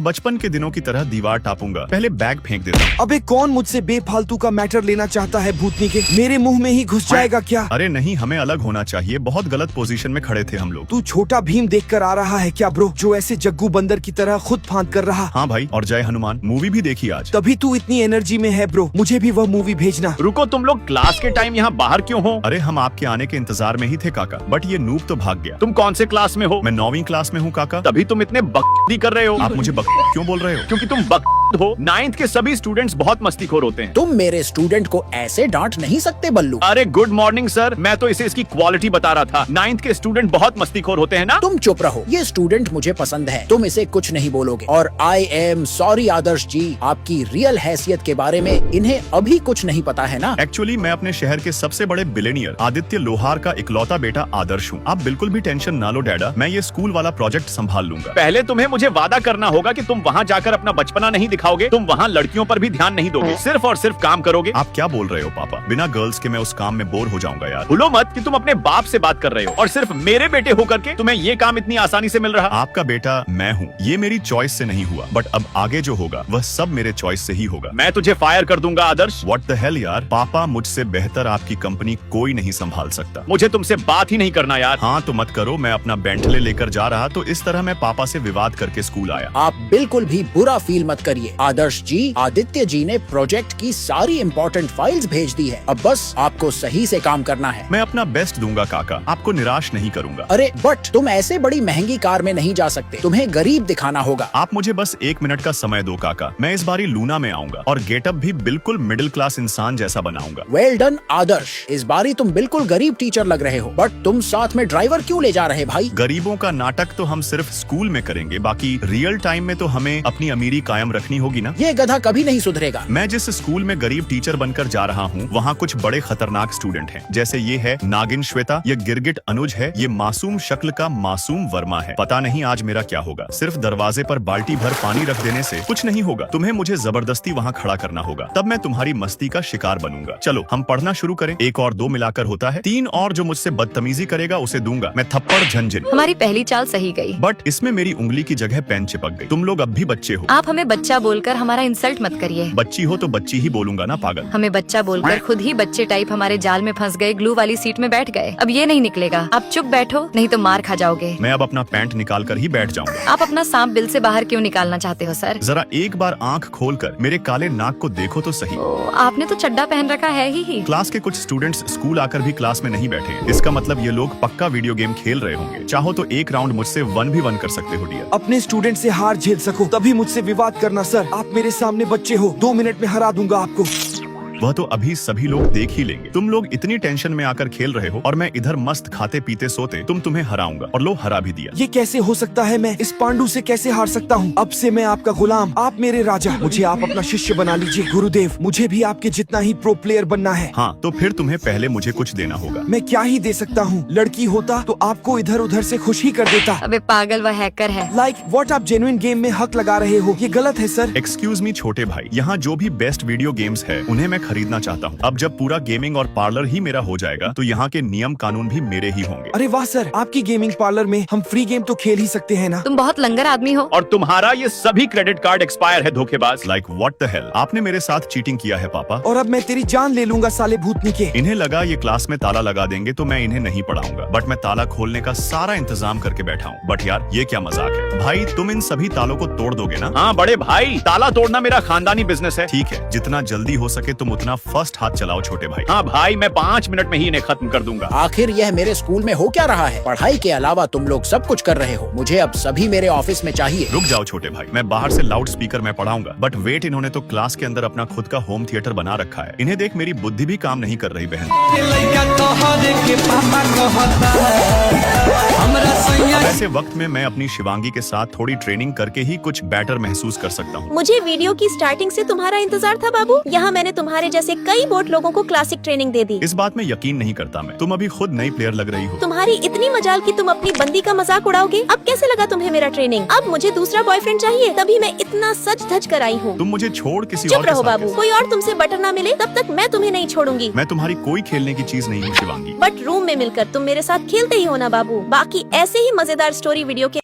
बचपन के दिनों की तरह दीवार टापूंगा। पहले बैग फेंक देता हूँ। अबे कौन मुझसे बेफालतू का मैटर लेना चाहता है भूतनी के? मेरे मुंह में ही घुस जाएगा क्या? अरे नहीं, हमें अलग होना चाहिए। बहुत गलत पोजीशन में खड़े थे हम लोग। तू छोटा भीम देखकर आ रहा है क्या ब्रो, जो ऐसे जग्गू बंदर की तरह खुद फांद कर रहा? हाँ भाई, और जय हनुमान मूवी भी देखी आज। तभी तू इतनी एनर्जी में है ब्रो, मुझे भी वह मूवी भेजना। रुको, तुम लोग क्लास के टाइम यहाँ बाहर क्यों हो? अरे हम आपके आने के इंतजार में ही थे काका, बट ये नूब तो भाग गया। तुम कौन से क्लास में हो? मैं 9वीं क्लास में हूँ काका। तभी तुम इतने बकवादी कर रहे हो। आप मुझे क्यों बोल रहे हो? क्योंकि तुम बकवाद हो। 9th के सभी स्टूडेंट्स बहुत मस्तीखोर होते हैं। तुम मेरे स्टूडेंट को ऐसे डांट नहीं सकते बल्लू। अरे गुड मॉर्निंग सर, मैं तो इसे इसकी क्वालिटी बता रहा था। 9th के स्टूडेंट बहुत मस्तीखोर होते हैं ना। तुम चुप रहो, ये स्टूडेंट मुझे पसंद है, तुम इसे कुछ नहीं बोलोगे। और आई एम सॉरी आदर्श जी, आपकी रियल हैसियत के बारे में इन्हें अभी कुछ नहीं पता है ना। एक्चुअली मैं अपने शहर के सबसे बड़े बिलियनियर आदित्य लोहार का इकलौता बेटा आदर्श हूँ। आप बिल्कुल भी टेंशन ना लो डैडा, मैं ये स्कूल वाला प्रोजेक्ट संभाल लूंगा। पहले तुम्हें मुझे वादा करना होगा कि तुम वहाँ जाकर अपना बचपना नहीं दिखाओगे, तुम वहाँ लड़कियों पर भी ध्यान नहीं दोगे, सिर्फ और सिर्फ काम करोगे। आप क्या बोल रहे हो पापा? बिना गर्ल्स के मैं उस काम में बोर हो जाऊंगा यार। भूलो मत कि तुम अपने बाप से बात कर रहे हो और सिर्फ मेरे बेटे होकर के तुम्हें ये काम इतनी आसानी से मिल रहा। आपका बेटा मैं हूँ, ये मेरी चॉइस से नहीं हुआ, बट अब आगे जो होगा वह सब मेरे चॉइस से ही होगा। मैं तुझे फायर कर दूंगा आदर्श। व्हाट द हेल यार, पापा मुझसे बेहतर आपकी कंपनी कोई नहीं संभाल सकता। मुझे तुमसे बात ही नहीं करना यार। हाँ तो मत करो, मैं अपना बेंटले लेकर जा रहा तो इस तरह मैं पापा से विवाद करके स्कूल आया। आप बिल्कुल भी बुरा फील मत करिए आदर्श जी, आदित्य जी ने प्रोजेक्ट की सारी इम्पोर्टेंट फाइल्स भेज दी है, अब बस आपको सही से काम करना है। मैं अपना बेस्ट दूंगा काका, आपको निराश नहीं करूंगा। अरे बट तुम ऐसे बड़ी महंगी कार में नहीं जा सकते, तुम्हें गरीब दिखाना होगा। आप मुझे बस 1 मिनट का समय दो काका, मैं इस बारी लूना में आऊंगा और गेटअप भी बिल्कुल मिडिल क्लास इंसान जैसा बनाऊंगा। वेल डन आदर्श, इस बारी तुम बिल्कुल गरीब टीचर लग रहे हो, बट तुम साथ में ड्राइवर क्यों ले जा रहे भाई? गरीबों का नाटक तो हम सिर्फ स्कूल में करेंगे, बाकी रियल टाइम में तो हमें अपनी अमीरी कायम रखनी होगी ना। ये गधा कभी नहीं सुधरेगा। मैं जिस स्कूल में गरीब टीचर बनकर जा रहा हूँ वहाँ कुछ बड़े खतरनाक स्टूडेंट हैं, जैसे ये है नागिन श्वेता, ये गिरगिट अनुज है, ये मासूम शक्ल का मासूम वर्मा है। पता नहीं आज मेरा क्या होगा। सिर्फ दरवाजे पर बाल्टी भर पानी रख देने से कुछ नहीं होगा, तुम्हें मुझे जबरदस्ती वहाँ खड़ा करना होगा, तब मैं तुम्हारी मस्ती का शिकार बनूंगा। चलो हम पढ़ना शुरू करें। 1 और 2 मिलाकर होता है 3, और जो मुझसे बदतमीजी करेगा उसे दूंगा मैं थप्पड़ झंझन। हमारी पहली चाल सही गई, बट इसमें मेरी उंगली की जगह पेन चिपक गई। तुम लोग अब भी बच्चे हो। आप हमें बच्चा बोलकर हमारा इंसल्ट मत करिए। बच्ची हो तो बच्ची ही बोलूंगा ना पागल। हमें बच्चा बोलकर खुद ही बच्चे टाइप हमारे जाल में फंस गए, ग्लू वाली सीट में बैठ गए। अब ये नहीं निकलेगा, आप चुप बैठो नहीं तो मार खा जाओगे। मैं अब अपना पैंट निकाल कर ही बैठ जाऊंगा। आप अपना सांप बिल से बाहर क्यों निकालना चाहते हो सर? जरा एक बार आंख खोलकर मेरे काले नाक को देखो तो सही। ओ, आपने तो चड्डा पहन रखा है ही। क्लास के कुछ स्टूडेंट्स स्कूल आकर भी क्लास में नहीं बैठे, इसका मतलब ये लोग पक्का वीडियो गेम खेल रहे होंगे। चाहो तो एक राउंड मुझसे 1v1 कर सकते हो डियर। अपने स्टूडेंट से हार झेल सको तभी मुझसे विवाद करना सर। आप मेरे सामने बच्चे हो, 2 मिनट में हरा दूंगा आपको। वह तो अभी सभी लोग देख ही लेंगे। तुम लोग इतनी टेंशन में आकर खेल रहे हो और मैं इधर मस्त खाते पीते सोते तुम्हें हराऊंगा, और लो हरा भी दिया। ये कैसे हो सकता है? मैं इस पांडु से कैसे हार सकता हूँ? अब से मैं आपका गुलाम, आप मेरे राजा। मुझे आप अपना शिष्य बना लीजिए गुरुदेव, मुझे भी आपके जितना ही प्रो प्लेयर बनना है। हाँ तो फिर तुम्हें पहले मुझे कुछ देना होगा। मैं क्या ही दे सकता हूँ? लड़की होता तो आपको इधर उधर से खुश ही कर देता। अबे पागल, वह हैकर है। लाइक व्हाट, आप जेन्युइन गेम में हक लगा रहे हो, ये गलत है सर। एक्सक्यूज मी छोटे भाई, यहाँ जो भी बेस्ट वीडियो गेम्स है उन्हें मैं खरीदना चाहता हूँ। अब जब पूरा गेमिंग और पार्लर ही मेरा हो जाएगा तो यहाँ के नियम कानून भी मेरे ही होंगे। अरे वाह सर, आपकी गेमिंग पार्लर में हम फ्री गेम तो खेल ही सकते हैं ना? तुम बहुत लंगर आदमी हो। और तुम्हारा ये सभी क्रेडिट कार्ड एक्सपायर है धोखेबाज। लाइक व्हाट द हेल, आपने मेरे साथ चीटिंग किया है पापा। और अब मैं तेरी जान ले लूंगा साले भूतनी के। इन्हें लगा ये क्लास में ताला लगा देंगे तो मैं इन्हें नहीं पढ़ाऊंगा, बट मैं ताला खोलने का सारा इंतजाम करके बैठा हूँ। बट यार ये क्या मजाक है भाई, तुम इन सभी तालों को तोड़ दोगे ना? हाँ बड़े भाई, ताला तोड़ना मेरा खानदानी बिजनेस है। ठीक है, जितना जल्दी हो सके तुम उतना फर्स्ट हाथ चलाओ छोटे भाई। हाँ भाई, मैं 5 मिनट में ही इन्हें खत्म कर दूंगा। आखिर यह मेरे स्कूल में हो क्या रहा है? पढ़ाई के अलावा तुम लोग सब कुछ कर रहे हो, मुझे अब सभी मेरे ऑफिस में चाहिए। रुक जाओ छोटे भाई, मैं बाहर से लाउड स्पीकर में पढ़ाऊंगा, बट वेट, इन्होंने तो क्लास के अंदर अपना खुद का होम थिएटर बना रखा है। इन्हें देख मेरी बुद्धि भी काम नहीं कर रही बहन। ऐसे वक्त में मैं अपनी शिवांगी के साथ थोड़ी ट्रेनिंग करके ही कुछ बेटर महसूस कर सकता हूँ। मुझे वीडियो की स्टार्टिंग से तुम्हारा इंतजार था बाबू। यहाँ मैंने तुम्हारे जैसे कई बोट लोगों को क्लासिक ट्रेनिंग दे दी। इस बात में यकीन नहीं करता मैं, तुम अभी खुद नई प्लेयर लग रही हो। तुम्हारी इतनी मजाल कि तुम अपनी बंदी का मजाक उड़ाओगे। अब कैसे लगा तुम्हें मेरा ट्रेनिंग? अब मुझे दूसरा बॉयफ्रेंड चाहिए, तभी मैं इतना सच धज कर आई हूँ। तुम मुझे छोड़ किसी चुप और के रहो साथ बाबू, कैसे? कोई और तुमसे बटर ना मिले तब तक मैं तुम्हें नहीं छोड़ूंगी। मैं तुम्हारी कोई खेलने की चीज नहीं हूँ शिवांगी। बट रूम में मिलकर तुम मेरे साथ खेलते ही हो ना बाबू। बाकी ऐसे ही मजेदार स्टोरी वीडियो के